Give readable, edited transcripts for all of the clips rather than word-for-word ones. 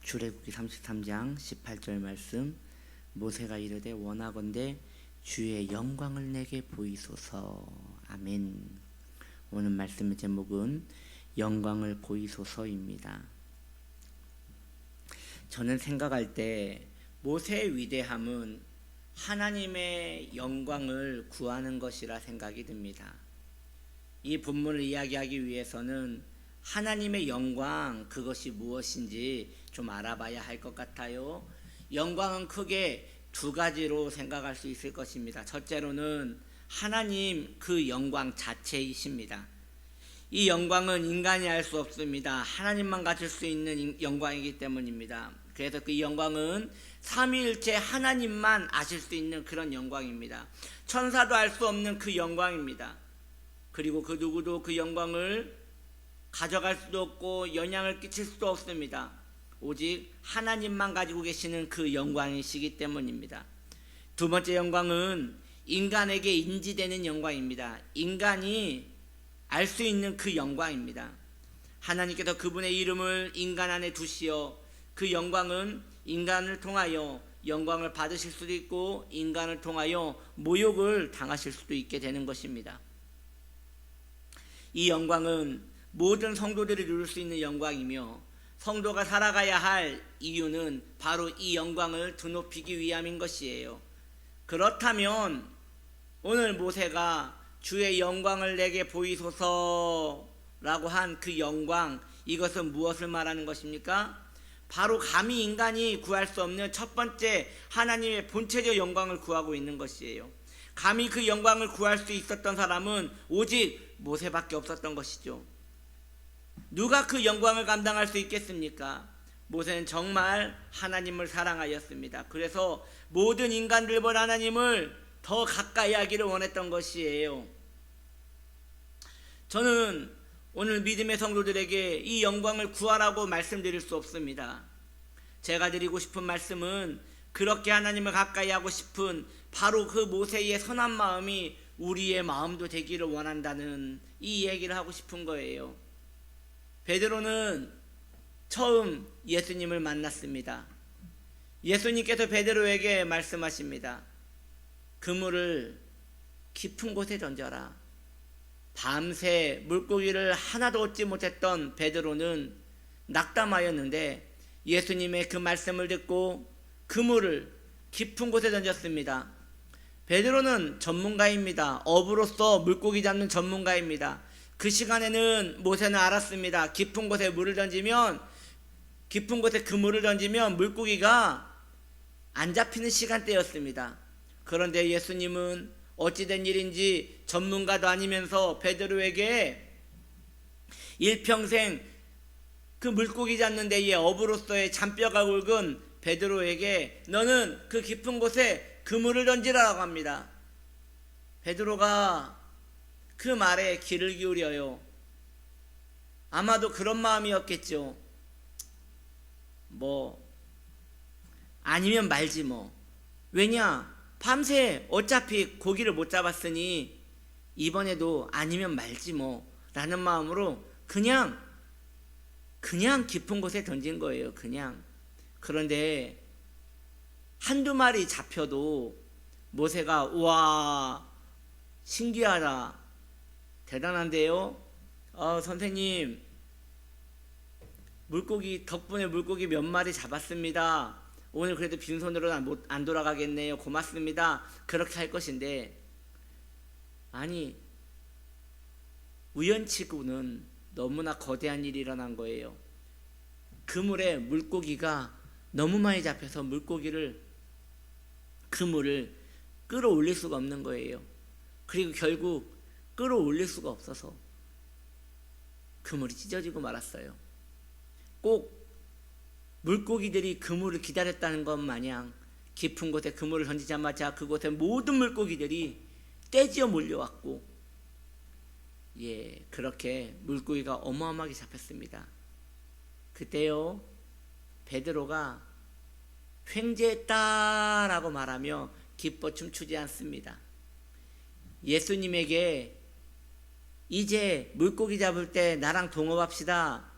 출애굽기 33장 18절 말씀. 모세가 이르되 원하건대 주의 영광을 내게 보이소서. 아멘. 오늘 말씀의 제목은 영광을 보이소서입니다. 저는 생각할 때 모세의 위대함은 하나님의 영광을 구하는 것이라 생각이 듭니다. 이 본문을 이야기하기 위해서는 하나님의 영광, 그것이 무엇인지 좀 알아봐야 할 것 같아요. 영광은 크게 두 가지로 생각할 수 있을 것입니다. 첫째로는 하나님 그 영광 자체이십니다. 이 영광은 인간이 알 수 없습니다. 하나님만 가질 수 있는 영광이기 때문입니다. 그래서 그 영광은 삼위일체 하나님만 아실 수 있는 그런 영광입니다. 천사도 알 수 없는 그 영광입니다. 그리고 그 누구도 그 영광을 가져갈 수도 없고 영향을 끼칠 수도 없습니다. 오직 하나님만 가지고 계시는 그 영광이시기 때문입니다. 두 번째 영광은 인간에게 인지되는 영광입니다. 인간이 알 수 있는 그 영광입니다. 하나님께서 그분의 이름을 인간 안에 두시어 그 영광은 인간을 통하여 영광을 받으실 수도 있고 인간을 통하여 모욕을 당하실 수도 있게 되는 것입니다. 이 영광은 모든 성도들이 누릴 수 있는 영광이며 성도가 살아가야 할 이유는 바로 이 영광을 드높이기 위함인 것이에요. 그렇다면 오늘 모세가 주의 영광을 내게 보이소서라고 한 그 영광, 이것은 무엇을 말하는 것입니까? 바로 감히 인간이 구할 수 없는 첫 번째 하나님의 본체적 영광을 구하고 있는 것이에요. 감히 그 영광을 구할 수 있었던 사람은 오직 모세밖에 없었던 것이죠. 누가 그 영광을 감당할 수 있겠습니까? 모세는 정말 하나님을 사랑하였습니다. 그래서 모든 인간들보다 하나님을 더 가까이 하기를 원했던 것이에요. 저는 오늘 믿음의 성도들에게 이 영광을 구하라고 말씀드릴 수 없습니다. 제가 드리고 싶은 말씀은 그렇게 하나님을 가까이 하고 싶은 바로 그 모세의 선한 마음이 우리의 마음도 되기를 원한다는 이 얘기를 하고 싶은 거예요. 베드로는 처음 예수님을 만났습니다. 예수님께서 베드로에게 말씀하십니다. 그물을 깊은 곳에 던져라. 밤새 물고기를 하나도 얻지 못했던 베드로는 낙담하였는데 예수님의 그 말씀을 듣고 그물을 깊은 곳에 던졌습니다. 베드로는 전문가입니다. 어부로서 물고기 잡는 전문가입니다. 그 시간에는 모세는 알았습니다. 깊은 곳에 물을 던지면, 깊은 곳에 그물을 던지면 물고기가 안 잡히는 시간대였습니다. 그런데 예수님은 어찌된 일인지 전문가도 아니면서 베드로에게 일평생 그 물고기 잡는 데에 어부로서의 잔뼈가 굵은 베드로에게 너는 그 깊은 곳에 그물을 던지라고 합니다. 베드로가 그 말에 귀를 기울여요. 아마도 그런 마음이었겠죠. 아니면 말지 뭐. 왜냐? 밤새 어차피 고기를 못 잡았으니 이번에도 아니면 말지 뭐 라는 마음으로 그냥 깊은 곳에 던진 거예요. 그냥. 그런데 한두 마리 잡혀도 모세가 우와 신기하다, 대단한데요. 선생님 덕분에 물고기 몇 마리 잡았습니다. 오늘 그래도 빈손으로는 안 돌아가겠네요. 고맙습니다. 그렇게 할 것인데, 아니 우연치고는 너무나 거대한 일이 일어난 거예요. 그물에 물고기가 너무 많이 잡혀서 그물을 끌어올릴 수가 없는 거예요. 그리고 결국 끌어올릴 수가 없어서 그물이 찢어지고 말았어요. 꼭 물고기들이 그물을 기다렸다는 것 마냥 깊은 곳에 그물을 던지자마자 그곳에 모든 물고기들이 떼지어 몰려왔고, 그렇게 물고기가 어마어마하게 잡혔습니다. 그때요, 베드로가 횡재했다라고 말하며 기뻐 춤추지 않습니다. 예수님에게 이제 물고기 잡을 때 나랑 동업합시다.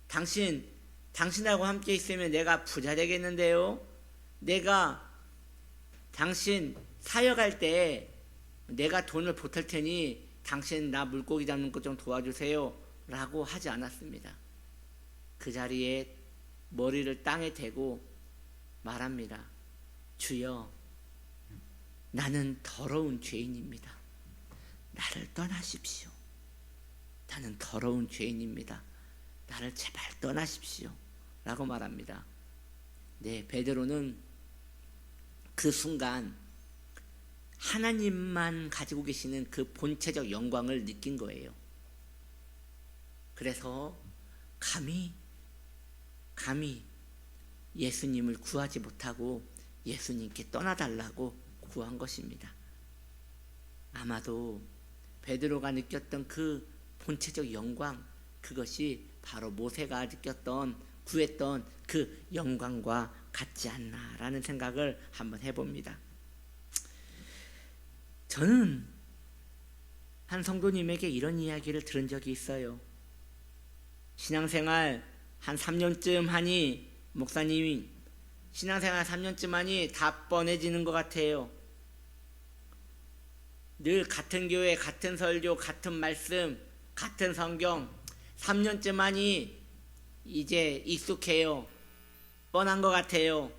당신 당신하고 함께 있으면 내가 부자 되겠는데요. 내가 당신 사역할 때 내가 돈을 보탤 테니 당신 나 물고기 잡는 것 좀 도와주세요 라고 하지 않았습니다. 그 자리에 머리를 땅에 대고 말합니다. 주여, 나는 더러운 죄인입니다. 나를 떠나십시오. 나는 더러운 죄인입니다. 나를 제발 떠나십시오 라고 말합니다. 네, 베드로는 그 순간 하나님만 가지고 계시는 그 본체적 영광을 느낀 거예요. 그래서 감히 예수님을 구하지 못하고 예수님께 떠나달라고 구한 것입니다. 아마도 베드로가 느꼈던 그 본체적 영광, 그것이 바로 모세가 구했던 그 영광과 같지 않나라는 생각을 한번 해봅니다. 저는 한 성도님에게 이런 이야기를 들은 적이 있어요. 신앙생활 한 3년쯤 하니 목사님이 신앙생활 3년쯤 하니 다 뻔해지는 것 같아요. 늘 같은 교회, 같은 설교, 같은 말씀, 같은 성경 3년쯤 하니 이제 익숙해요. 뻔한 것 같아요.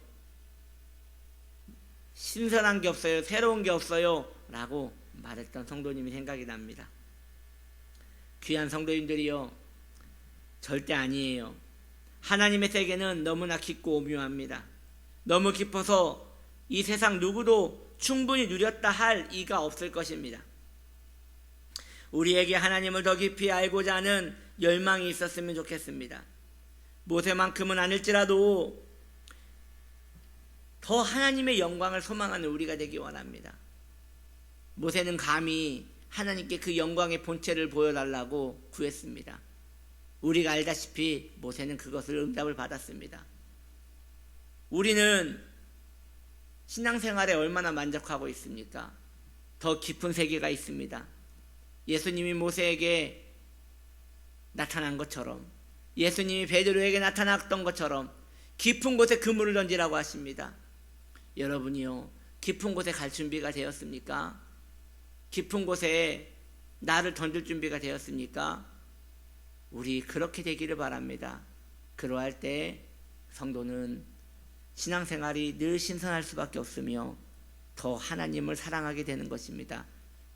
신선한 게 없어요. 새로운 게 없어요 라고 말했던 성도님이 생각이 납니다. 귀한 성도님들이요, 절대 아니에요. 하나님의 세계는 너무나 깊고 오묘합니다. 너무 깊어서 이 세상 누구도 충분히 누렸다 할 이가 없을 것입니다. 우리에게 하나님을 더 깊이 알고자 하는 열망이 있었으면 좋겠습니다. 모세만큼은 아닐지라도 더 하나님의 영광을 소망하는 우리가 되기 원합니다. 모세는 감히 하나님께 그 영광의 본체를 보여달라고 구했습니다. 우리가 알다시피 모세는 그것을 응답을 받았습니다. 우리는 신앙생활에 얼마나 만족하고 있습니까? 더 깊은 세계가 있습니다. 예수님이 모세에게 나타난 것처럼, 예수님이 베드로에게 나타났던 것처럼 깊은 곳에 그물을 던지라고 하십니다. 여러분이요, 깊은 곳에 갈 준비가 되었습니까? 깊은 곳에 나를 던질 준비가 되었습니까? 우리 그렇게 되기를 바랍니다. 그러할 때 성도는 신앙생활이 늘 신선할 수밖에 없으며 더 하나님을 사랑하게 되는 것입니다.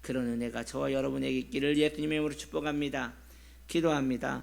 그런 은혜가 저와 여러분에게 있기를 예수님의 이름으로 축복합니다. 기도합니다.